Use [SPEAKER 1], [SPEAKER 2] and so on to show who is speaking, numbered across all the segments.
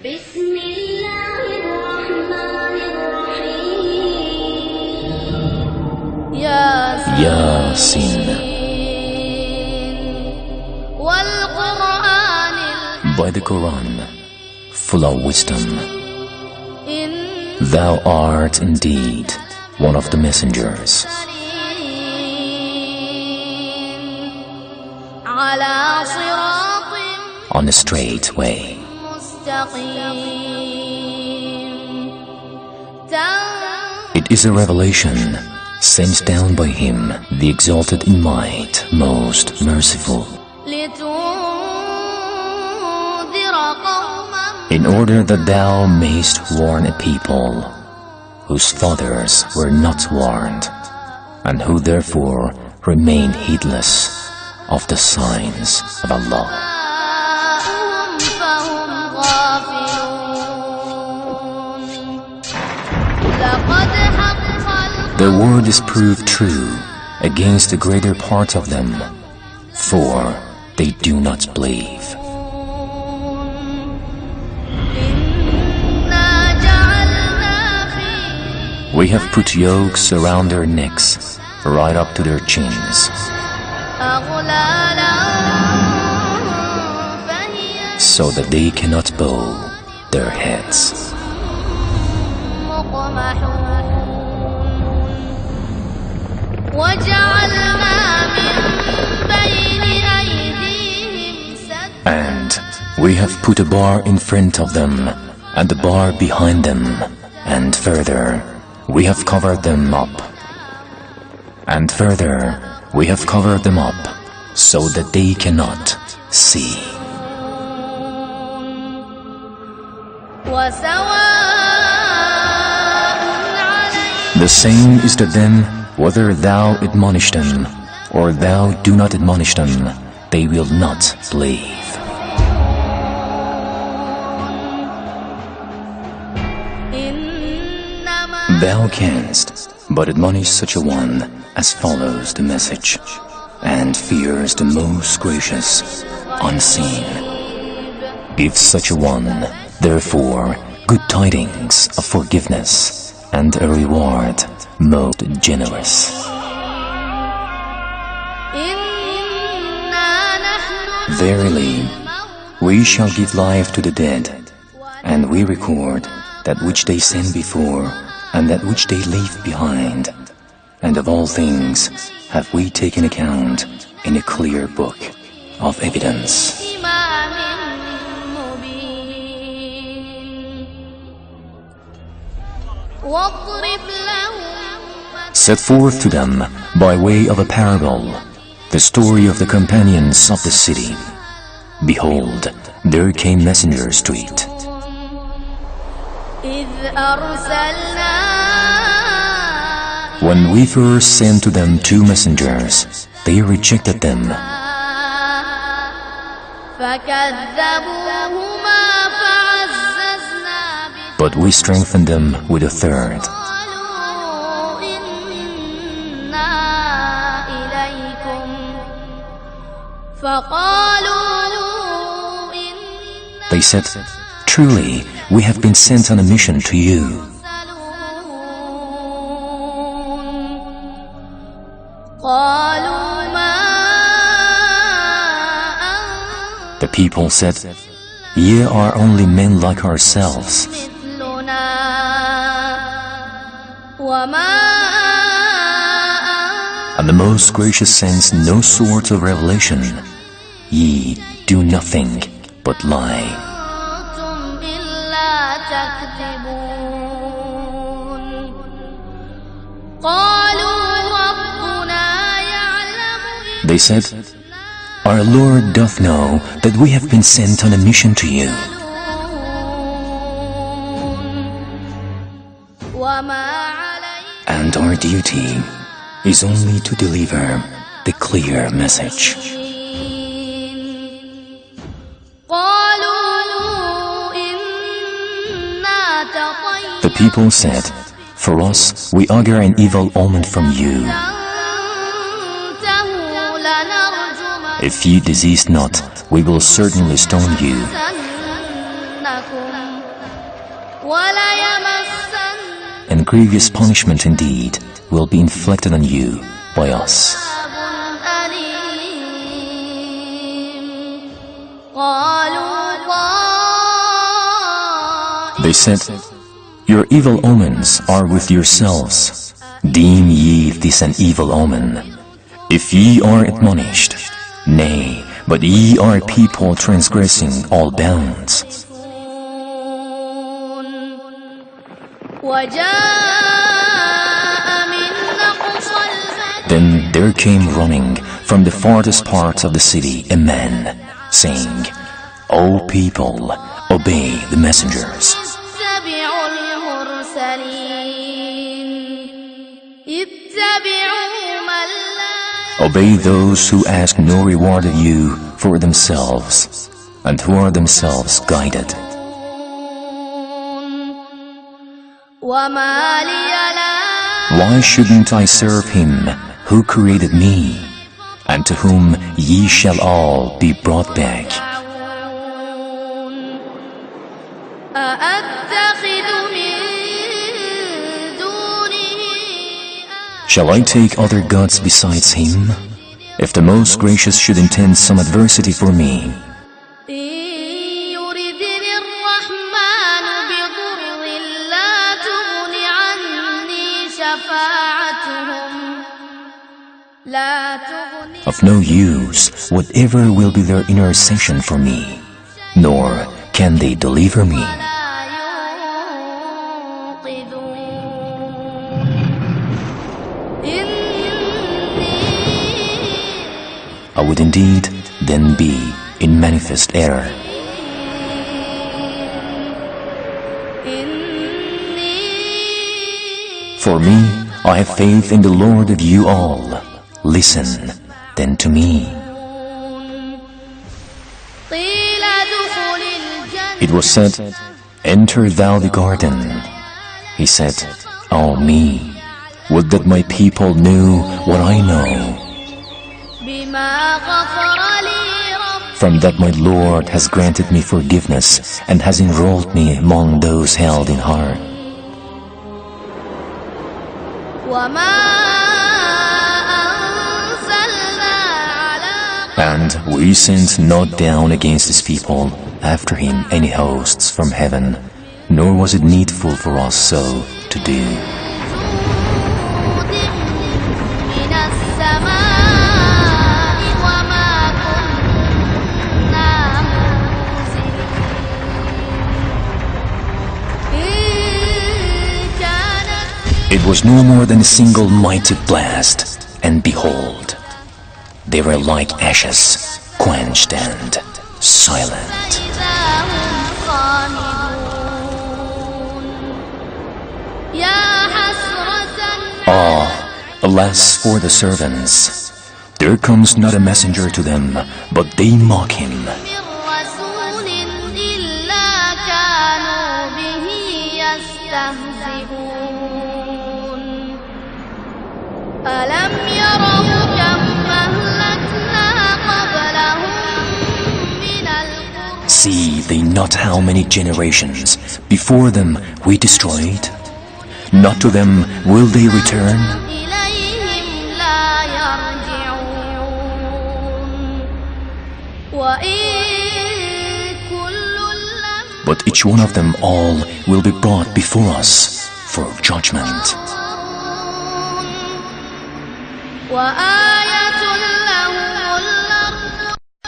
[SPEAKER 1] بسم الله الرحمن الرحيم
[SPEAKER 2] Yasin.
[SPEAKER 1] والقرآن
[SPEAKER 2] By the Quran, full of wisdom, thou art indeed one of the messengers.
[SPEAKER 1] على صراط
[SPEAKER 2] On a straight way.
[SPEAKER 1] مستقيم
[SPEAKER 2] It is a revelation sent down by him, the exalted in might, most merciful,
[SPEAKER 1] لتنذر قوما
[SPEAKER 2] in order that thou mayst warn a people whose fathers were not warned, and who therefore remain heedless of the signs of Allah.
[SPEAKER 1] فهم غافلون لقد حق
[SPEAKER 2] The word is proved true against the greater part of them, for they do not believe.
[SPEAKER 1] إنا جعلنا في
[SPEAKER 2] We have put yokes around their necks, right up to their chins,
[SPEAKER 1] أغلالا فهي
[SPEAKER 2] so that they cannot bow their heads.
[SPEAKER 1] مقمحون وجعلنا من بين أيديهم سدا
[SPEAKER 2] And we have put a bar in front of them, and a bar behind them, and further, we have covered them up. And further, we have covered them up, so that they cannot see.
[SPEAKER 1] وسواء عليهم
[SPEAKER 2] The same is to them whether thou admonish them, or thou do not admonish them, they will not believe.
[SPEAKER 1] إنما
[SPEAKER 2] Thou canst but admonish such a one as follows the message, and fears the most gracious, unseen. Give such a one, therefore, good tidings of forgiveness, and a reward most generous.
[SPEAKER 1] إنا نحن
[SPEAKER 2] Verily, we shall give life to the dead, and we record that which they sent before, and that which they leave behind. And of all things have we taken account in a clear book of evidence.
[SPEAKER 1] إمام مبين واضرب لهم
[SPEAKER 2] Set forth to them, by way of a parable, the story of the companions of the city. Behold, there came messengers to it.
[SPEAKER 1] إذ أرسلنا
[SPEAKER 2] When we first sent to them 2 messengers, they rejected them,
[SPEAKER 1] فكذبوهما فعززنا
[SPEAKER 2] but we strengthened them with a 3rd.
[SPEAKER 1] قالوا إنا إليكم فقالوا إنا
[SPEAKER 2] They said, truly, we have been sent on a mission to you.
[SPEAKER 1] قالوا ما
[SPEAKER 2] The people said, ye are only men like ourselves,
[SPEAKER 1] مثلنا وما
[SPEAKER 2] and the most gracious sends no sort of revelation. Ye do nothing but lie.
[SPEAKER 1] أنتم إلا تكذبون قالوا ربنا يعلم
[SPEAKER 2] They said, our Lord doth know that we have been sent on a mission to you,
[SPEAKER 1] وما علينا
[SPEAKER 2] and our duty is only to deliver the clear message.
[SPEAKER 1] قالوا إنا تطيرنا
[SPEAKER 2] The people said, for us, we augur an evil omen from you.
[SPEAKER 1] تنتهوا لنرجمن
[SPEAKER 2] If ye desist not, we will certainly stone you.
[SPEAKER 1] لنكن وليمسن
[SPEAKER 2] And grievous punishment indeed will be inflicted on you by us. They said, Your evil omens are with yourselves. Deem ye this an evil omen. If ye are admonished, nay, but ye are people transgressing all bounds. Then there came running from the farthest parts of the city a man, saying, O people, obey the messengers. Obey those who ask no reward of you for themselves, and who are themselves guided. Why shouldn't I serve him who created me, and to whom ye shall all be brought back? Shall I take other gods besides him? If the Most Gracious should intend some adversity for me, of no use whatever will be their intercession for me, nor can they deliver me. I would indeed then be in manifest error. For me, I have faith in the Lord of you all. Listen then to me. It was said, Enter thou the garden. He said, Oh me, would that my people knew what I know. From that my Lord has granted me forgiveness and has enrolled me among those held in heart. And we sent not down against his people after him any hosts from heaven, nor was it needful for us so to do. It was no more than a single mighty blast, and behold, they were like ashes, quenched and silent. Ah, alas for the servants! There comes not a messenger to them, but they mock him. See they not how many generations before them we destroyed? Not to them will they return? But each one of them all will be brought before us for judgment.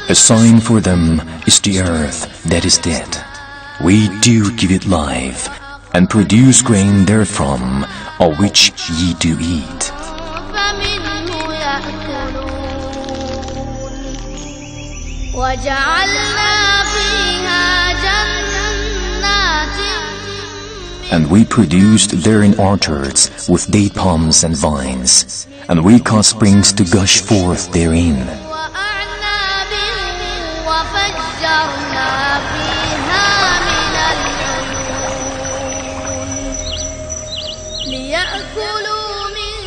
[SPEAKER 2] A sign for them is the earth that is dead. We do give it life, and produce grain therefrom, of which ye do eat. And we produced therein orchards with date palms and vines, and we caused springs to gush forth therein.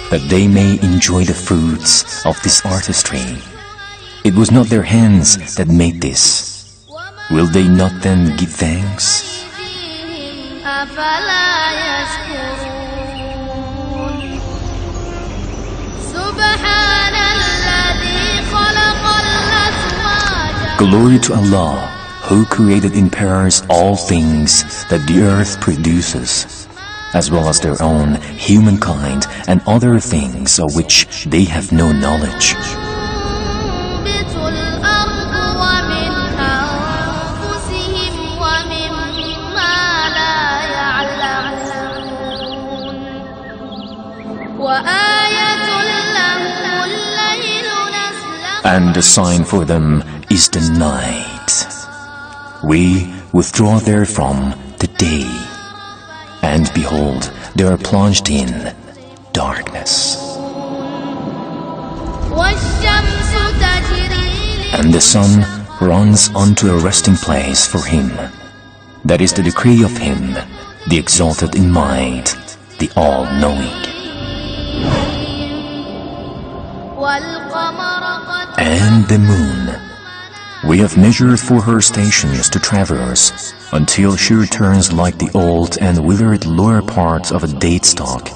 [SPEAKER 2] That they may enjoy the fruits of this artistry. It was not their hands that made this. Will they not then give thanks?
[SPEAKER 1] أفلا يشكرون سبحان الذي خلق الأزواج.
[SPEAKER 2] Glory to Allah, who created in pairs all things that the earth produces, as well as their own humankind and other things of which they have no knowledge. And the sign for them is the night. We withdraw therefrom the day, and behold, they are plunged in darkness. And the sun runs unto a resting place for him. That is the decree of him, the exalted in might, the all-knowing. And the moon, we have measured for her stations to traverse, until she returns like the old and withered lower part of a date stalk.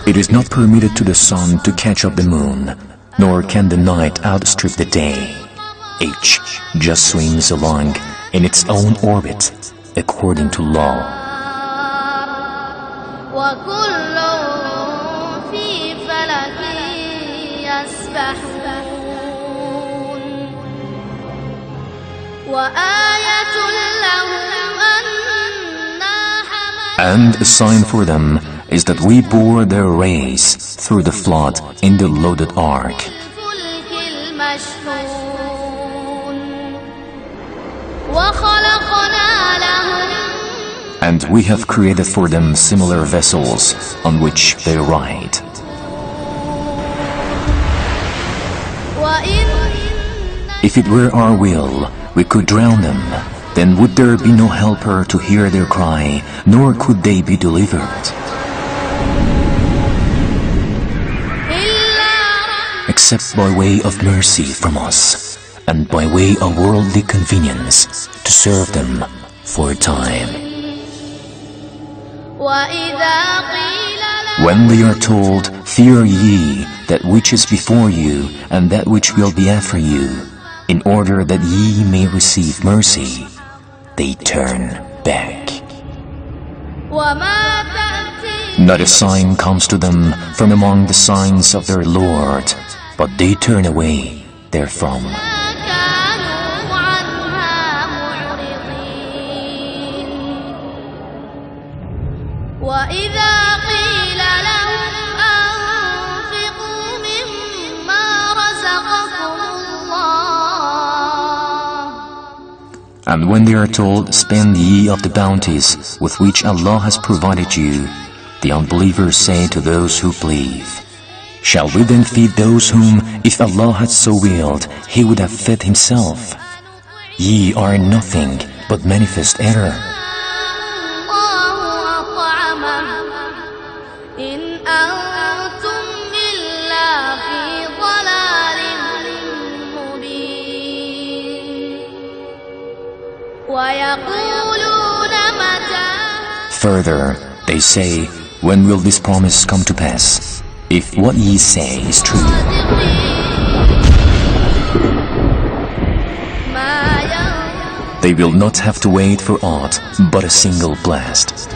[SPEAKER 2] It is not permitted to the sun to catch up the moon, nor can the night outstrip the day. Each just swims along in its own orbit, according to law. And a sign for them is that we bore their race through the flood in the loaded ark. And we have created for them similar vessels on which they ride. If it were our will, we could drown them. Then would there be no helper to hear their cry, nor could they be delivered. Except by way of mercy from us, and by way of worldly convenience, to serve them for a time. When they are told, fear ye that which is before you, and that which will be after you, in order that ye may receive mercy, they turn back. Not a sign comes to them from among the signs of their Lord, but they turn away therefrom. And when they are told, spend ye of the bounties with which Allah has provided you, the unbelievers say to those who believe, shall we then feed those whom, if Allah had so willed, He would have fed Himself? Ye are nothing but manifest error. Further, they say, when will this promise come to pass, if what ye say is true? They will not have to wait for aught but a single blast.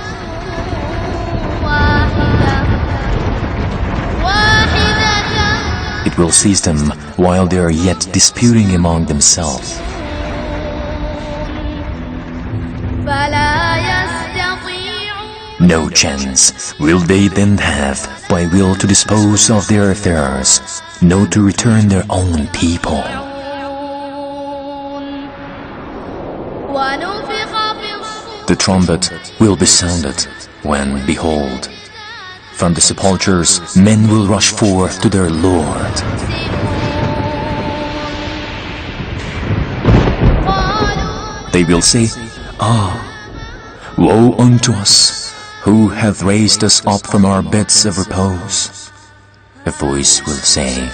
[SPEAKER 2] It will seize them while they are yet disputing among themselves. No chance will they then have by will to dispose of their affairs, no to return their own people. The trumpet will be sounded when, behold, from the sepulchres men will rush forth to their Lord. They will say, Ah, woe unto us! Who hath raised us up from our beds of repose? A voice will say,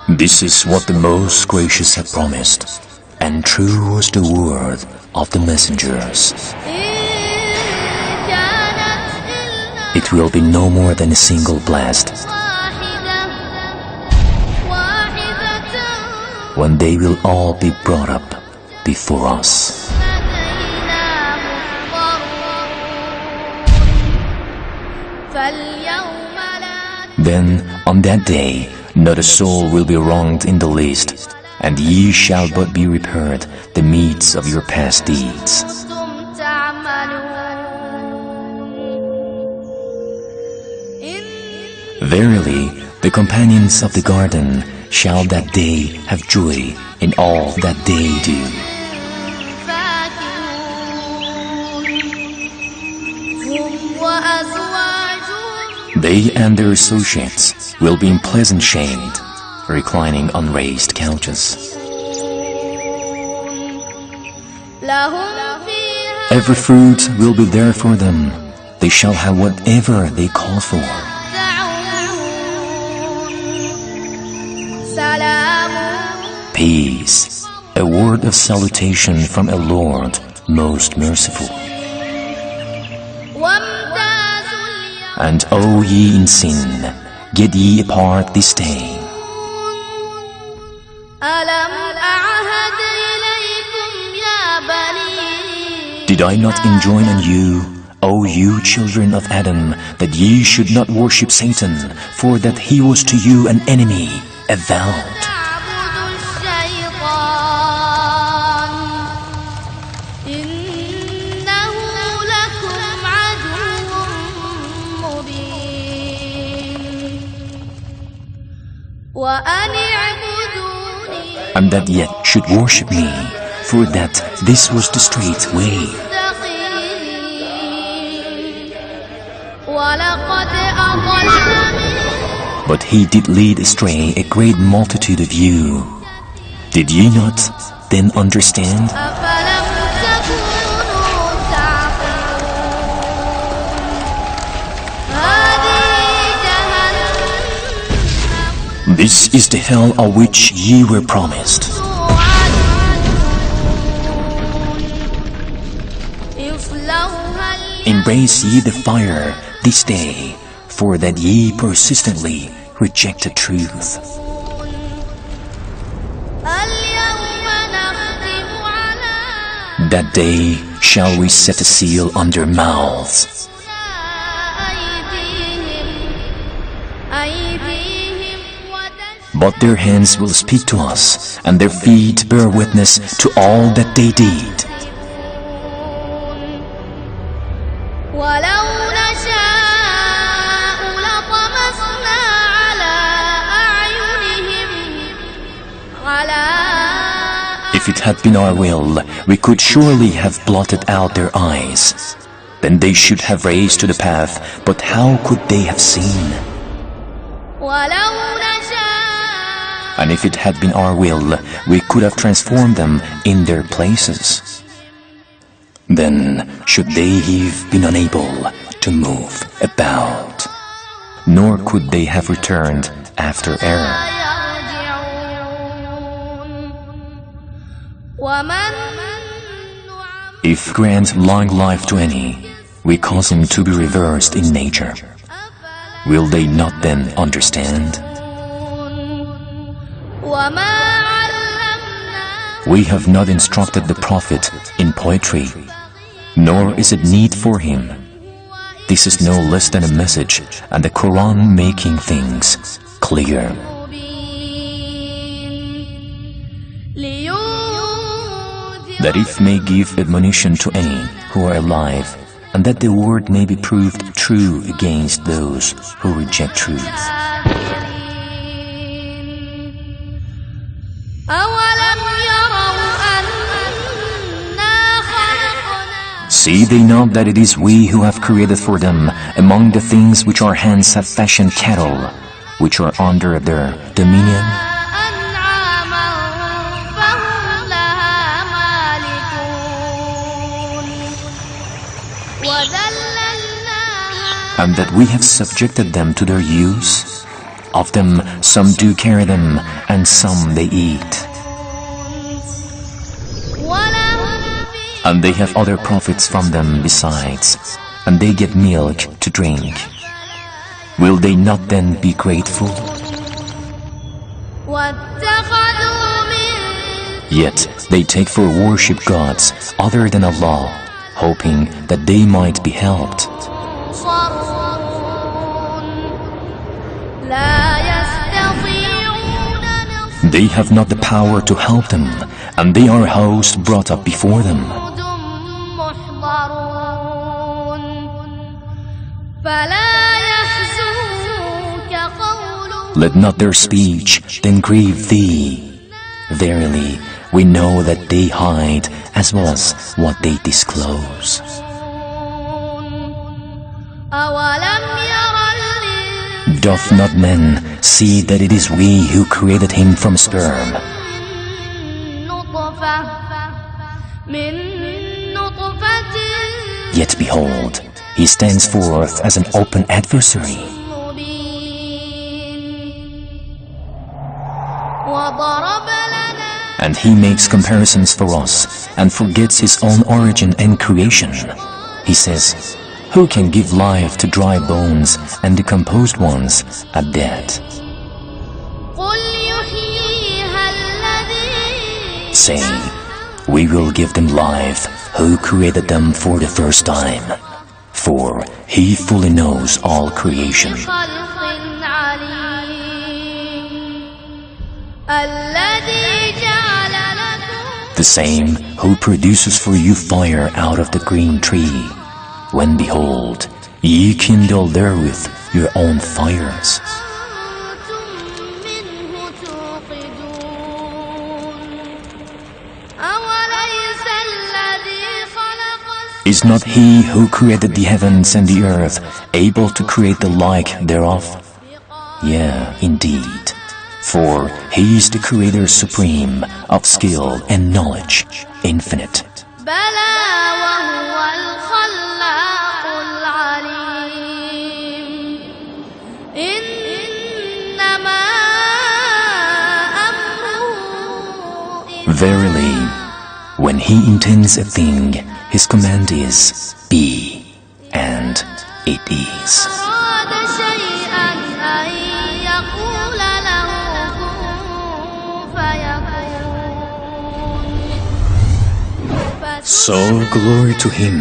[SPEAKER 2] This is what the Most Gracious had promised, and true was the word of the messengers. It will be no more than a single blast, when they will all be brought up before us. Then on that day not a soul will be wronged in the least, and ye shall but be repaired the meeds of your past deeds. Verily, the companions of the garden shall that day have joy in all that they do. They and their associates will be in pleasant shade, reclining on raised couches. Every fruit will be there for them. They shall have whatever they call for. Peace, a word of salutation from a Lord most merciful. And O ye in sin, get ye apart this day. Did I not enjoin on you, O you children of Adam, that ye should not worship Satan, for that he was to you an enemy, avowed? And that yet should worship me, for that this was the straight way. But he did lead astray a great multitude of you. Did ye not then understand? This is the hell of which ye were promised. Embrace ye the fire this day, for that ye persistently rejected truth. That day shall we set a seal on their mouths. But their hands will speak to us, and their feet bear witness to all that they did. If it had been our will, we could surely have blotted out their eyes. Then they should have raised to the path, but how could they have seen? And if it had been our will, we could have transformed them in their places. Then should they have been unable to move about, nor could they have returned after error. If grant long life to any, we cause him to be reversed in nature. Will they not then understand? We have not instructed the Prophet in poetry, nor is it need for him. This is no less than a message, and the Quran making things clear. That it may give admonition to any who are alive, and that the word may be proved true against those who reject truth. See they not that it is we who have created for them among the things which our hands have fashioned cattle, which are under their dominion? And that we have subjected them to their use? Of them, some do carry them, and some they eat. And they have other profits from them besides, and they get milk to drink. Will they not then be grateful? Yet they take for worship gods other than Allah, hoping that they might be helped. They have not the power to help them, and they are hosts brought up before them. Let not their speech then grieve thee. Verily, we know that they hide as well as what they disclose. Doth not man see that it is we who created him from sperm? Yet behold, he stands forth as an open adversary. And he makes comparisons for us and forgets his own origin and creation. He says, who can give life to dry bones and decomposed ones are dead? Say, we will give them life who created them for the first time, for he fully knows all creation. The same who produces for you fire out of the green tree, when behold, ye kindle therewith your own fires. Is not he who created the heavens and the earth able to create the like thereof? Yeah, indeed. For he is the creator supreme of skill and knowledge, infinite. Verily, when he intends a thing, his command is, be, and it is. So glory to him,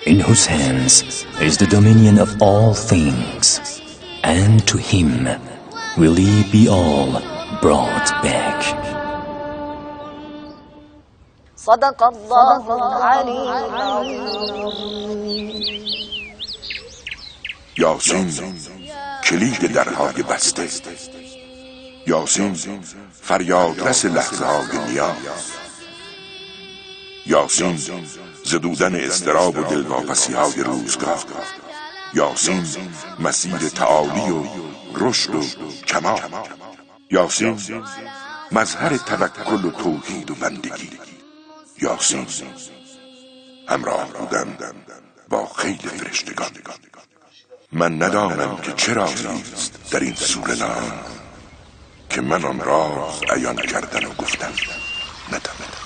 [SPEAKER 2] in whose hands is the dominion of all things, and to him will ye be all brought back.
[SPEAKER 3] یاسین کلید درهای بسته، یاسین فریادرس لحظه های نیاز، یاسین زدودن اضطراب و دلواپسی های روزگار، یاسین مسیر تعالی و رشد و کمال، یاسین مظهر توکل و توحید و بندگی، یاسین همراه بودن با خیل فرشتگان. من ندانم که چه رازی است در این سوره نام که من آن راز عیان کردن و گفتن ندانم.